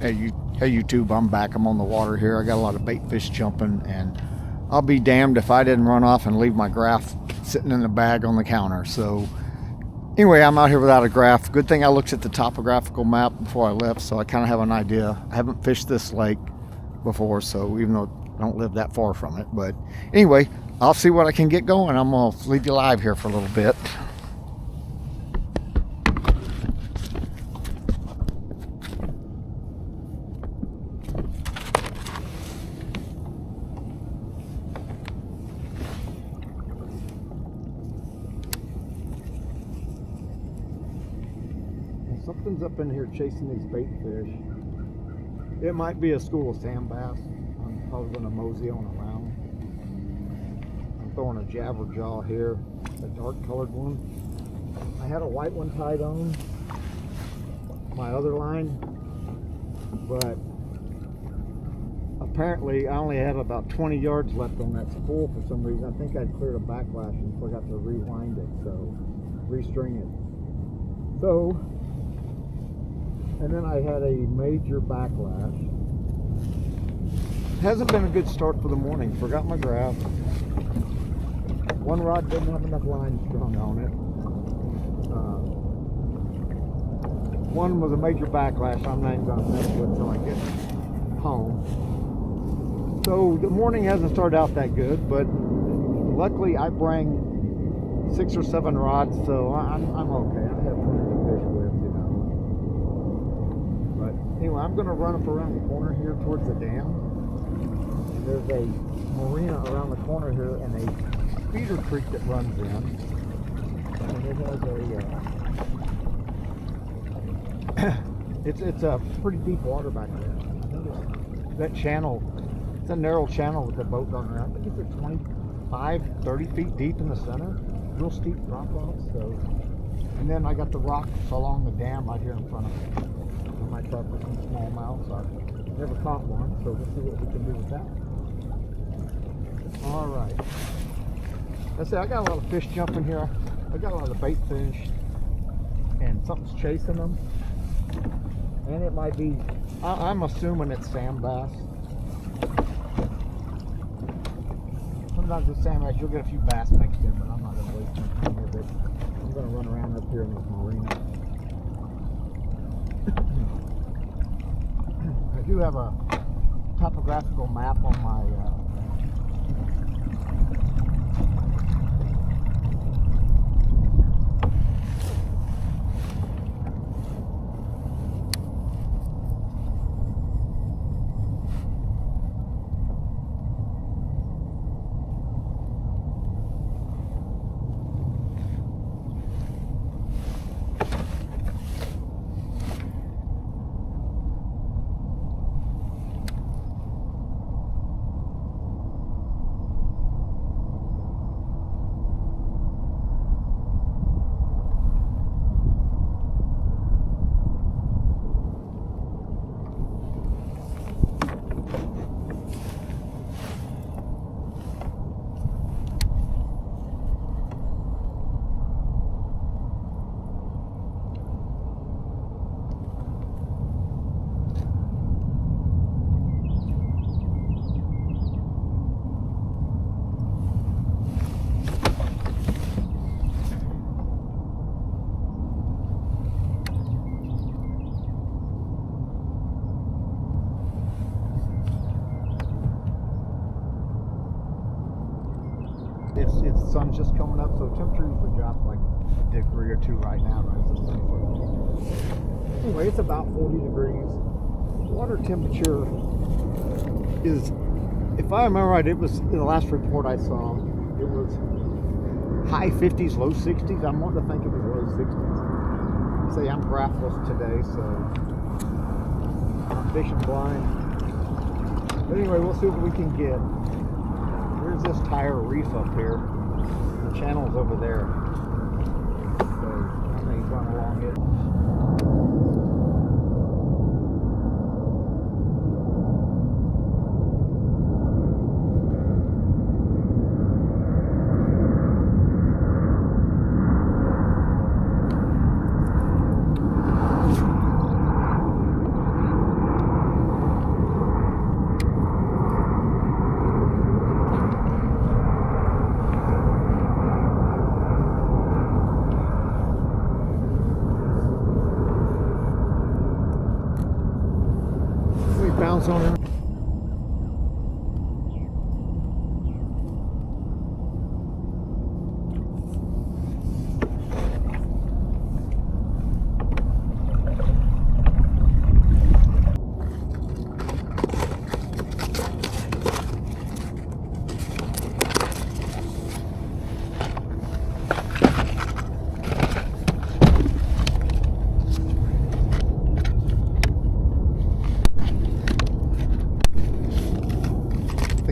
Hey YouTube, I'm back. I'm on the water here. I got a lot of bait fish jumping, and I'll be damned if I didn't run off and leave my graph sitting in the bag on the counter. So anyway, I'm out here without a graph. Good thing I looked at the topographical map before I left, so I kind of have an idea. I haven't fished this lake before, so even though I don't live that far from it. But anyway, I'll see what I can get going. I'm going to leave you live here for a little bit. Something's up in here chasing these bait fish. It might be a school of sand bass. I'm probably going to mosey on around. I'm throwing a jabberjaw here, a dark colored one. I had a white one tied on my other line, but apparently I only had about 20 yards left on that spool for some reason. I think I'd cleared a backlash and forgot to rewind it, so restring it. So, and then I had a major backlash. Hasn't been a good start for the morning. Forgot my graph. One rod didn't have enough line strung on it. One was a major backlash I'm not even going to mess with until I get home. So the morning hasn't started out that good, but luckily I bring 6 or 7 rods, so I'm okay. I have plenty to fish with, you know. But anyway, I'm going to run up around the corner here towards the dam. And there's a marina around the corner here and a feeder creek that runs in. And it has it's a pretty deep water back there. I think it's that channel. It's a narrow channel with the boat going around. I think it's 25, 30 feet deep in the center. Real steep drop off. So, and then I got the rocks along the dam right here in front of me. I might try for some smallmouths. I've never caught one, so we'll see what we can do with that. All right. Let's see. I got a lot of fish jumping here. I got a lot of bait fish, and something's chasing them. And it might be, I'm assuming it's sand bass. Sometimes with sand bass, you'll get a few bass mixed in, but I'm not going to waste much time with it. I'm going to run around up here in this marina. I do have a topographical map on my it's sun's just coming up, so temperature usually drops like a degree or two right now, right? Anyway, it's about 40 degrees. Water temperature is, if I remember right, it was in the last report I saw, it was high 50s, low 60s. I'm wanting to think it was low 60s. Say I'm graphless today, so I'm fishing blind. But anyway, we'll see what we can get. There's this tire reef up here. The channel's over there. So I may run along it. bounce on him.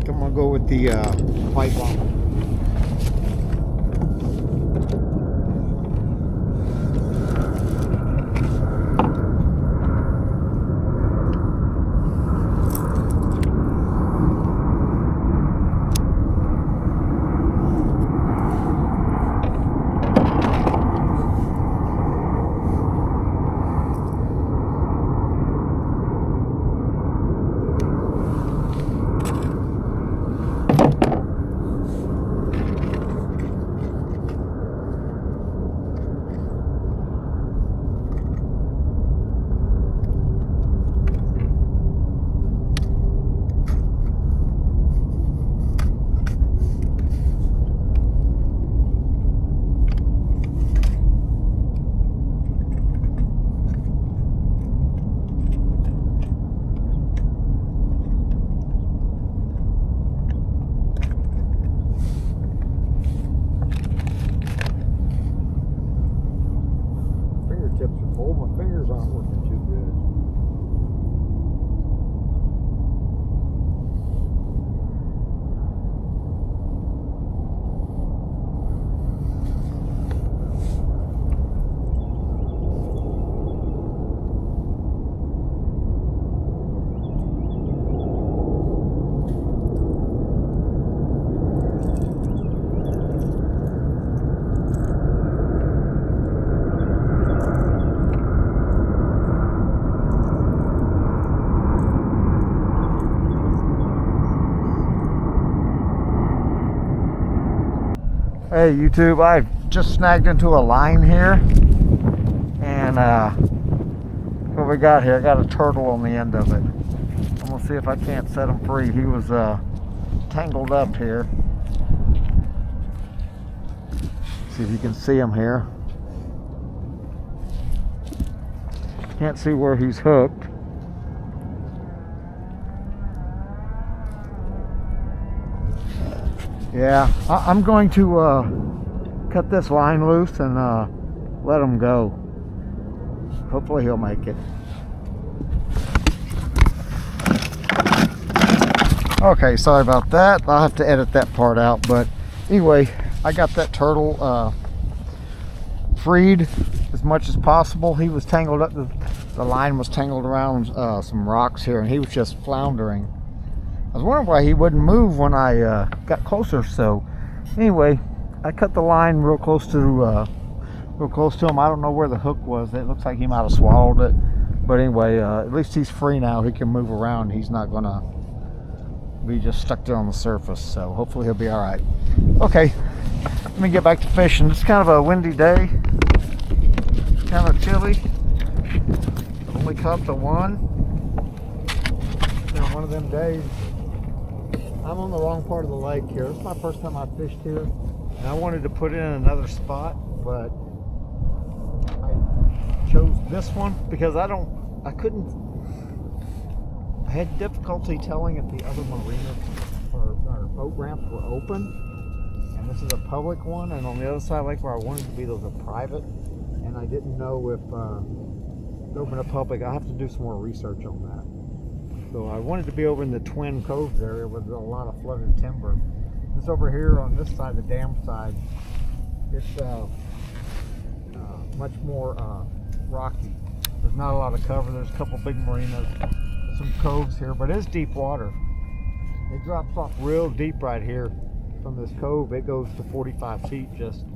I'm gonna go with the white bomb. Tips are cold. My fingers aren't working too good. Hey YouTube, I've just snagged into a line here, and what we got here, I got a turtle on the end of it. I'm gonna see if I can't set him free. He was tangled up here. See if you can see him here. Can't see where he's hooked. Yeah, I'm going to cut this line loose and let him go. Hopefully he'll make it. Okay, sorry about that. I'll have to edit that part out. But anyway, I got that turtle freed as much as possible. He was tangled up. The line was tangled around some rocks here, and he was just floundering. I was wondering why he wouldn't move when I got closer. So anyway, I cut the line real close to him. I don't know where the hook was. It looks like he might have swallowed it. But anyway, at least he's free now. He can move around. He's not gonna be just stuck there on the surface. So hopefully he'll be all right. Okay, let me get back to fishing. It's kind of a windy day. Kind of chilly. Only caught the one. One of them days. I'm on the wrong part of the lake here. This is my first time I fished here, and I wanted to put in another spot, but I chose this one because I had difficulty telling if the other marinas or boat ramps were open, and this is a public one, and on the other side of the lake where I wanted to be, those are private, and I didn't know if they open up public. I have to do some more research on that. So I wanted to be over in the Twin Coves area with a lot of flooded timber. This over here on this side, the dam side, it's much more rocky. There's not a lot of cover. There's a couple big marinas, some coves here, but it's deep water. It drops off real deep right here from this cove. It goes to 45 feet. Just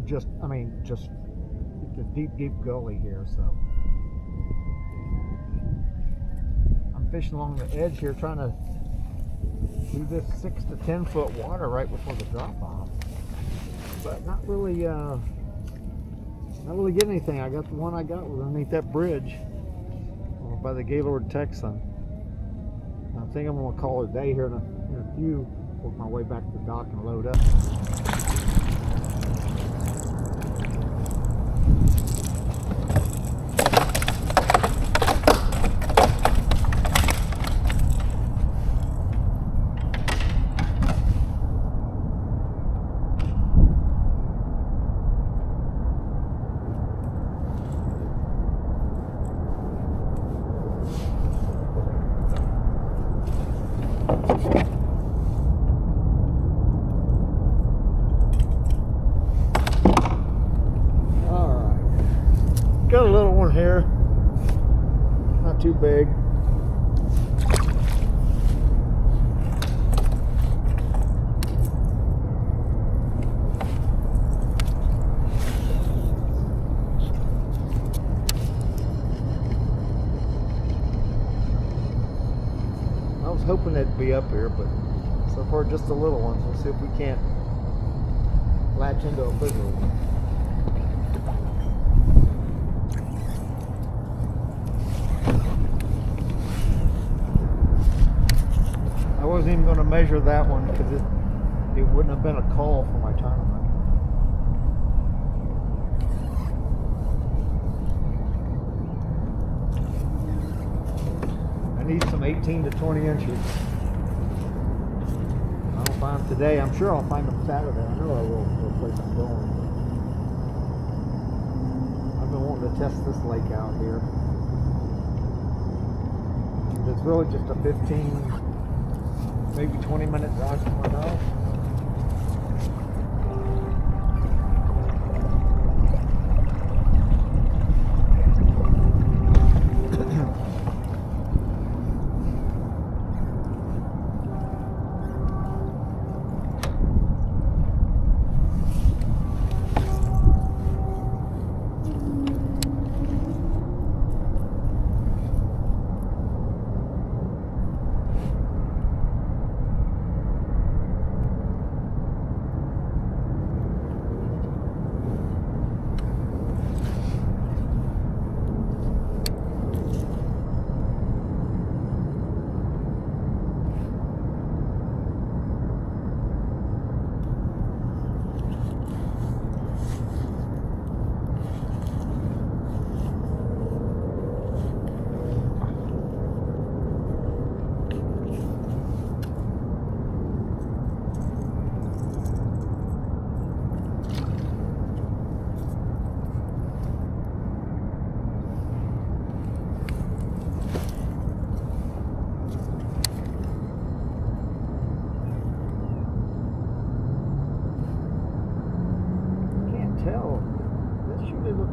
it's a deep gully here. So fishing along the edge here, trying to do this 6 to 10 foot water right before the drop off, but not really getting anything. I got the one I got was underneath that bridge by the Gaylord Texan. think I'm going to call it a day here in a few. Work my way back to the dock and load up. Got a little one here, not too big. I was hoping it'd be up here, but so far just the little ones. We'll see if we can't latch into a bigger one. I wasn't even going to measure that one because it wouldn't have been a call for my tournament. I need some 18 to 20 inches. I don't find them today. I'm sure I'll find them Saturday. I know I will for the place I'm going. I've been wanting to test this lake out here. It's really just a 15, maybe 20-minute drive from my house.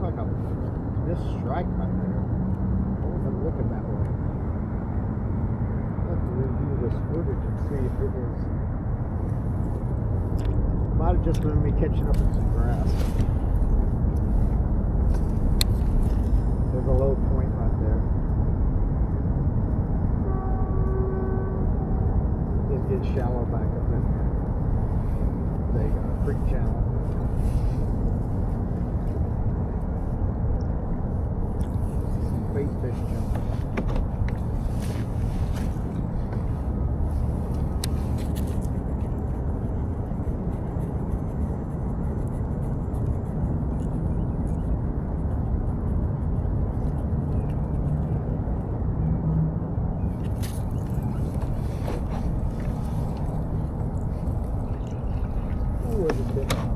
Like a missed strike right there. I wasn't looking that way. I'll have to review this footage and see if it was. Might have just been me catching up in some grass. There's a low point right there. It gets shallow back up in here. There you go, creek channel. Bait fish jumping. Ooh, there's a big one.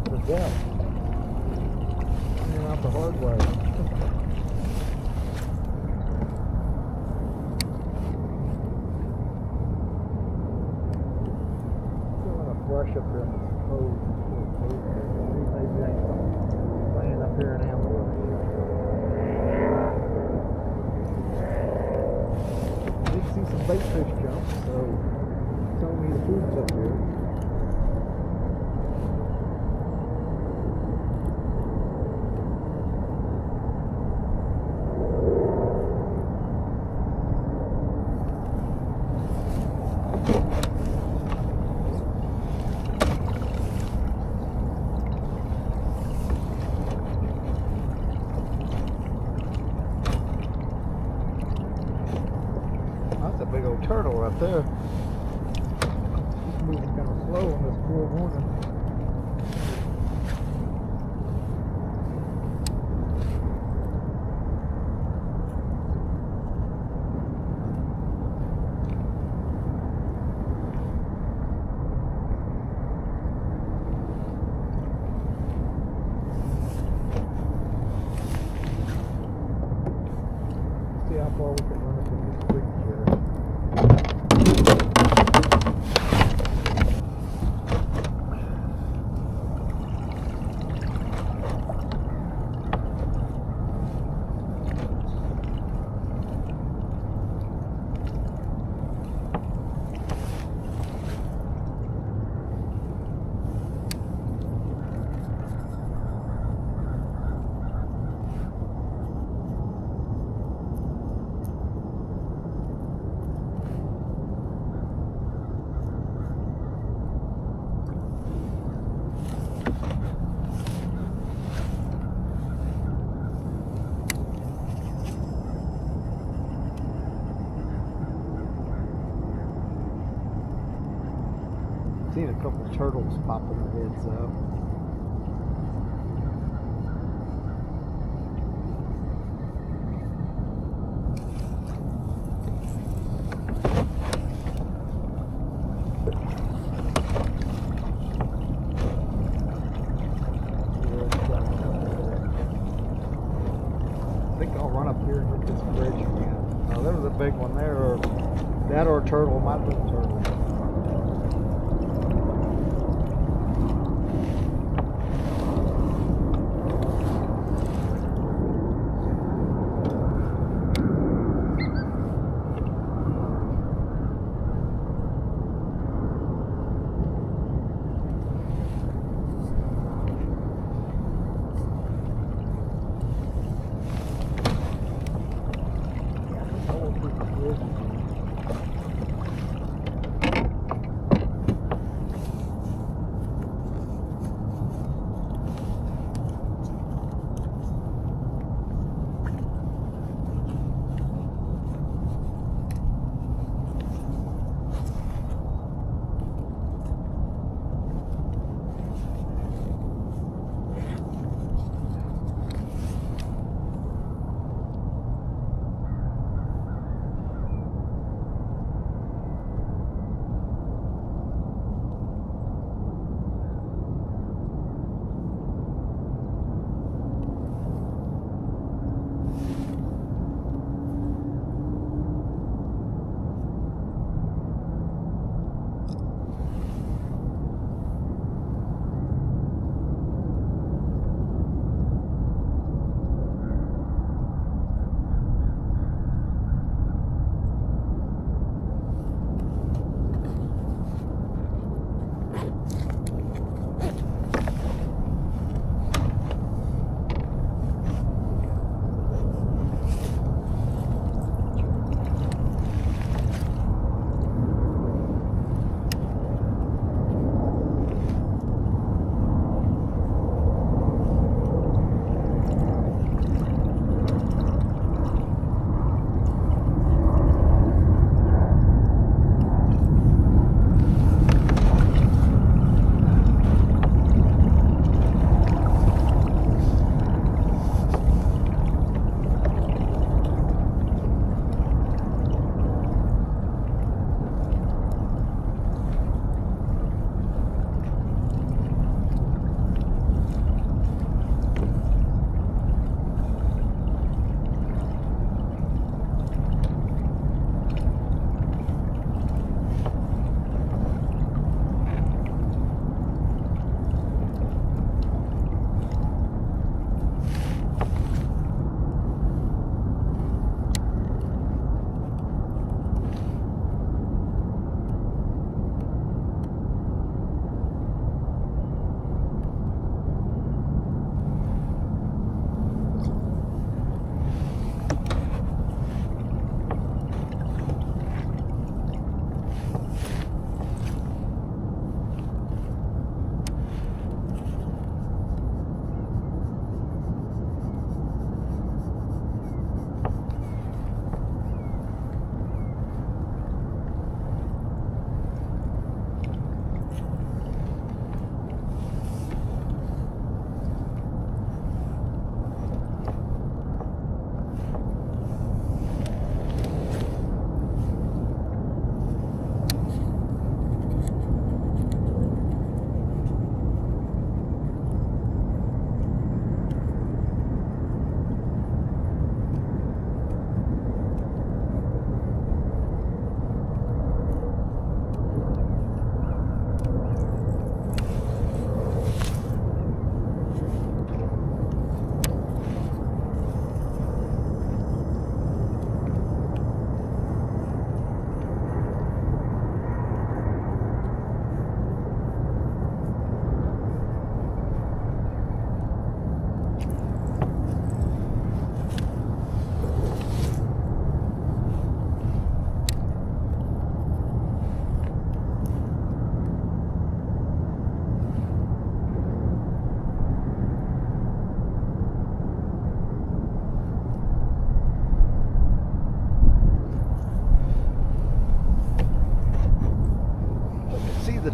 water for depth. Figuring out the hard way. Still in a brush up here in this cove. Maybe I ain't laying up here in ambush. Did see some bait fish jump, so telling me the food's up here. That's a big old turtle right there. He's moving kind of slow on this cool morning. See how far we can run up in this creek here. Seen a couple turtles popping their heads up. I think I'll run up here and hit this bridge again. Oh, there was a big one there, or that or a turtle, might have been a turtle.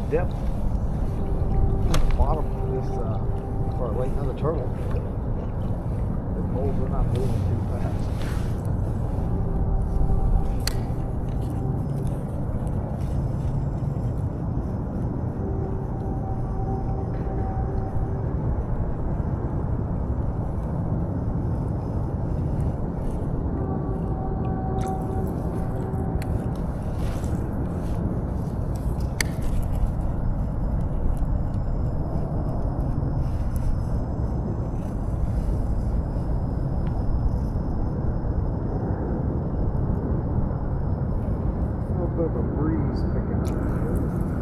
depth in the bottom of this or lake of the turtle. The poles are not moving too fast. Bit of a breeze picking up.